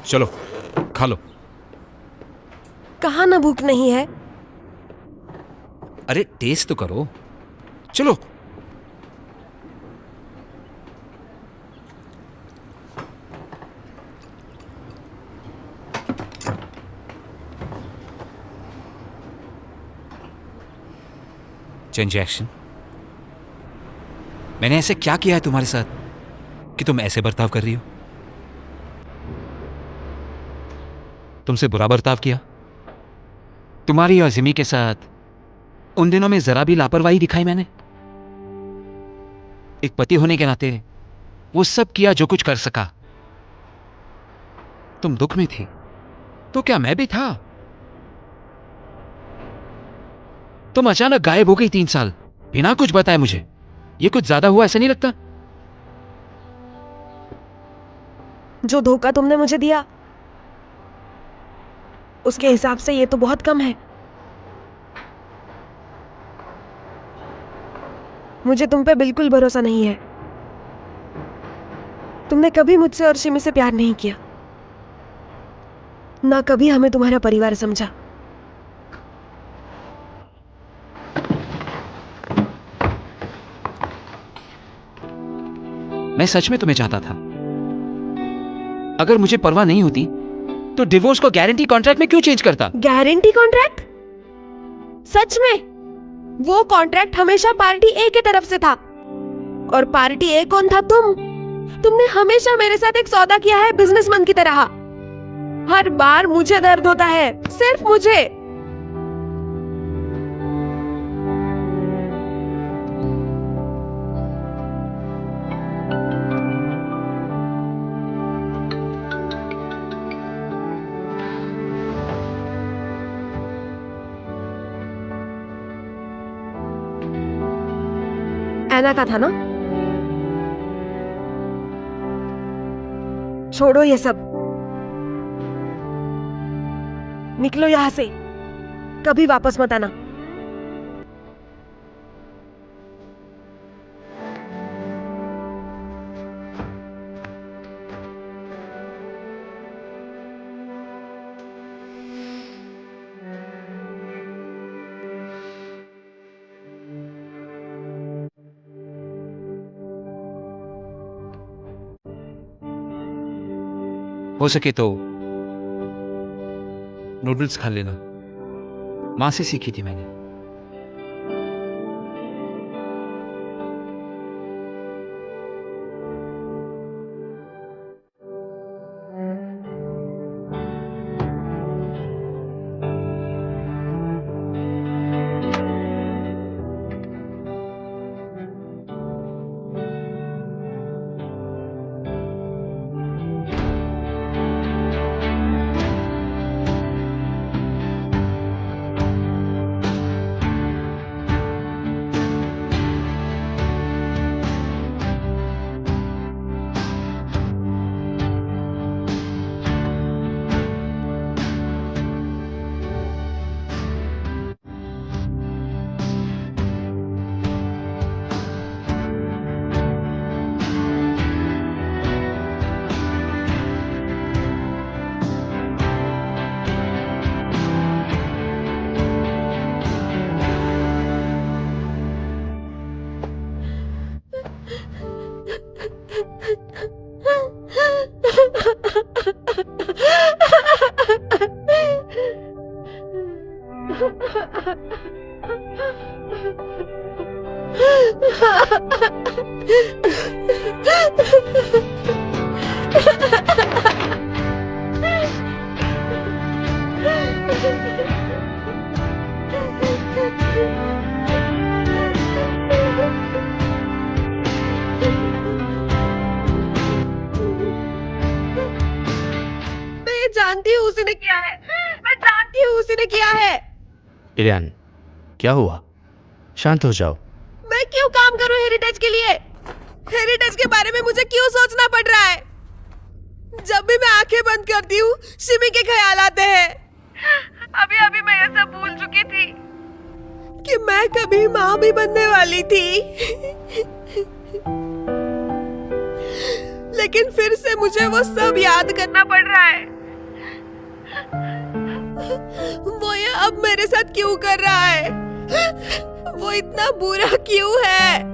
चलो खा लो। कहाँ ना भूख नहीं है। अरे टेस्ट तो करो, चलो। Change action. मैंने ऐसे क्या किया है तुम्हारे साथ कि तुम ऐसे बर्ताव कर रही हो? तुमसे बुरा बर्ताव किया? तुम्हारी और जिमी के साथ उन दिनों में जरा भी लापरवाही दिखाई मैंने? एक पति होने के नाते वो सब किया जो कुछ कर सका। तुम दुख में थी तो क्या मैं भी था? तुम अचानक गायब हो गई 3 साल बिना कुछ बताए मुझे। ये कुछ ज्यादा हुआ, ऐसा नहीं लगता? जो धोखा तुमने मुझे दिया उसके हिसाब से ये तो बहुत कम है। मुझे तुम पे बिल्कुल भरोसा नहीं है। तुमने कभी मुझसे और शिमी से प्यार नहीं किया, ना कभी हमें तुम्हारा परिवार समझा। मैं सच में तुम्हें चाहता था। अगर मुझे परवाह नहीं होती तो डिवोर्स को गारंटी कॉन्ट्रैक्ट में क्यों चेंज करता? Guarantee contract? सच में वो कॉन्ट्रैक्ट हमेशा पार्टी ए के तरफ से था, और पार्टी ए कौन था? तुमने हमेशा मेरे साथ एक सौदा किया है बिजनेसमैन की तरह। हर बार मुझे दर्द होता है, सिर्फ मुझे। ऐना का था ना? छोड़ो ये सब, निकलो यहां से, कभी वापस मत आना। हो सके तो नूडल्स खा लेना, मां से सीखी थी मैंने। मैं जानती हूँ उसी ने किया है, मैं जानती हूँ उसी ने किया है। इलियान, क्या हुआ? शांत हो जाओ। मैं क्यों काम करूं हेरिटेज के लिए? हेरिटेज के बारे में मुझे क्यों सोचना पड़ रहा है? जब भी मैं आंखें बंद करती हूँ शिमी के ख्याल आते हैं। अभी अभी मैं ये सब भूल चुकी थी कि मैं कभी माँ भी बनने वाली थी। लेकिन फिर से मुझे वो सब याद करना पड़ रहा है। वो ये अब मेरे साथ क्यों कर रहा है? वो इतना बुरा क्यों है?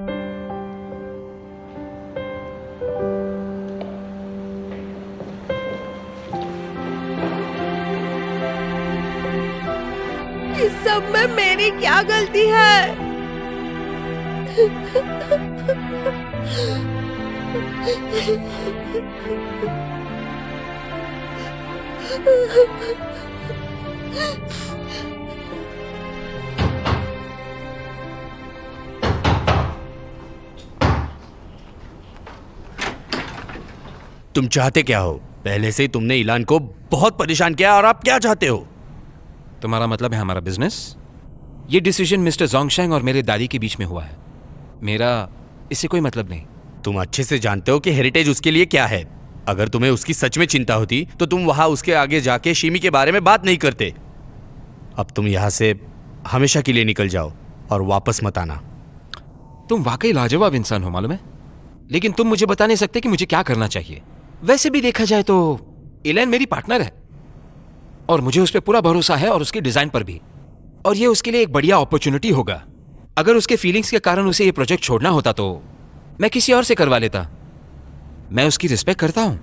इस सब में मेरी क्या गलती है? तुम चाहते क्या हो? पहले से ही तुमने इलान को बहुत परेशान किया और आप क्या चाहते हो? तुम्हारा मतलब है हमारा बिजनेस? ये डिसीजन मिस्टर जोंगशैंग और मेरे दादी के बीच में हुआ है। मेरा इससे कोई मतलब नहीं। तुम अच्छे से जानते हो कि हेरिटेज उसके लिए क्या है। अगर तुम्हें उसकी सच में चिंता होती तो तुम वहां उसके आगे जाके शिमी के बारे में बात नहीं करते। अब तुम यहां से हमेशा के लिए निकल जाओ और वापस मत आना। तुम वाकई लाजवाब इंसान हो, मालूम है, लेकिन तुम मुझे बता नहीं सकते कि मुझे क्या करना चाहिए। वैसे भी देखा जाए तो इलान मेरी पार्टनर है और मुझे उस पर पूरा भरोसा है और उसकी डिजाइन पर भी। और ये उसके लिए एक बढ़िया अपॉर्चुनिटी होगा। अगर उसके फीलिंग्स के कारण उसे ये प्रोजेक्ट छोड़ना होता तो मैं किसी और से करवा लेता। मैं उसकी रिस्पेक्ट करता हूं।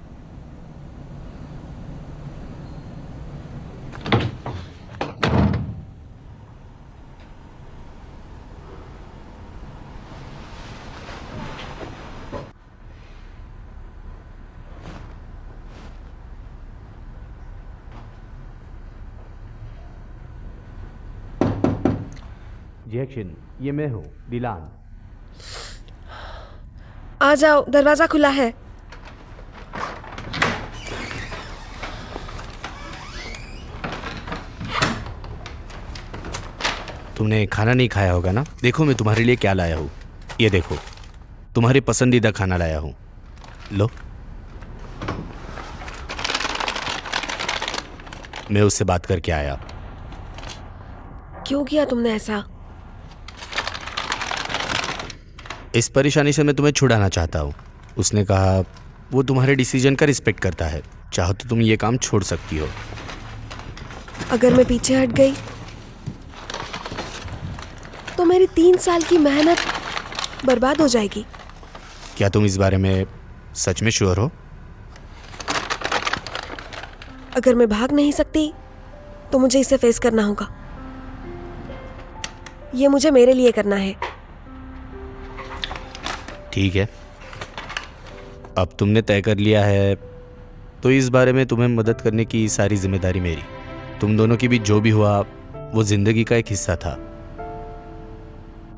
जैक्सन, ये मैं हूँ, दिलान। आ जाओ, दरवाजा खुला है। तुमने खाना नहीं खाया होगा ना? देखो मैं तुम्हारे लिए क्या लाया हूँ। ये देखो, तुम्हारी पसंदीदा खाना लाया हूँ। लो। मैं उससे बात करके आया। क्यों किया तुमने ऐसा? इस परेशानी से मैं तुम्हें छुड़ाना चाहता हूँ। उसने कहा वो तुम्हारे डिसीजन का रिस्पेक्ट करता है। चाहो तो तुम ये काम छोड़ सकती हो। अगर मैं पीछे हट गई तो मेरी 3 साल की मेहनत बर्बाद हो जाएगी। क्या तुम इस बारे में सच में श्योर हो? अगर मैं भाग नहीं सकती तो मुझे इसे फेस करना होगा। ये मुझे मेरे लिए करना है। ठीक है, अब तुमने तय कर लिया है तो इस बारे में तुम्हें मदद करने की सारी जिम्मेदारी मेरी। तुम दोनों के बीच जो भी हुआ वो जिंदगी का एक हिस्सा था।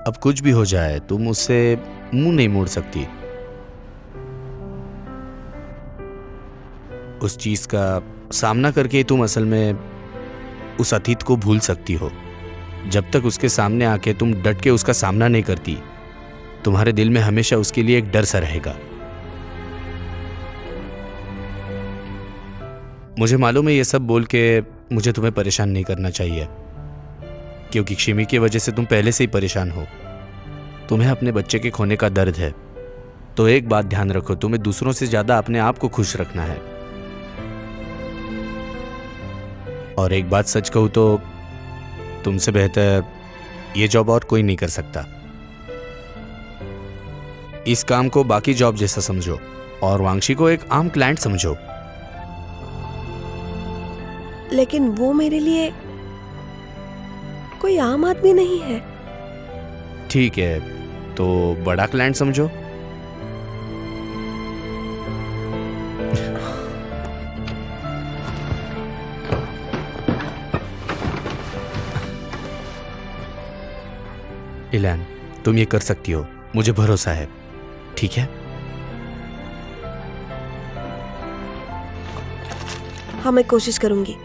अब कुछ भी हो जाए तुम उससे मुंह नहीं मोड़ सकती। उस चीज का सामना करके तुम असल में उस अतीत को भूल सकती हो। जब तक उसके सामने आके तुम डट के उसका सामना नहीं करती, तुम्हारे दिल में हमेशा उसके लिए एक डर सा रहेगा। मुझे मालूम है ये सब बोल के मुझे तुम्हें परेशान नहीं करना चाहिए, क्योंकि शिमी की वजह से तुम पहले से ही परेशान हो। तुम्हें अपने बच्चे के खोने का दर्द है। तो एक बात ध्यान रखो, तुम्हें दूसरों से ज्यादा अपने आप को खुश रखना है। और एक बात सच कहूं तो तुमसे बेहतर ये जॉब और कोई नहीं कर सकता। इस काम को बाकी जॉब जैसा समझो और वांगशी को एक आम क्लाइंट समझो। लेकिन वो मेरे लिए कोई आम आदमी नहीं है। ठीक है, तो बड़ा क्लाइंट समझो। इलान, तुम ये कर सकती हो, मुझे भरोसा है। ठीक है? हाँ, मैं कोशिश करूंगी।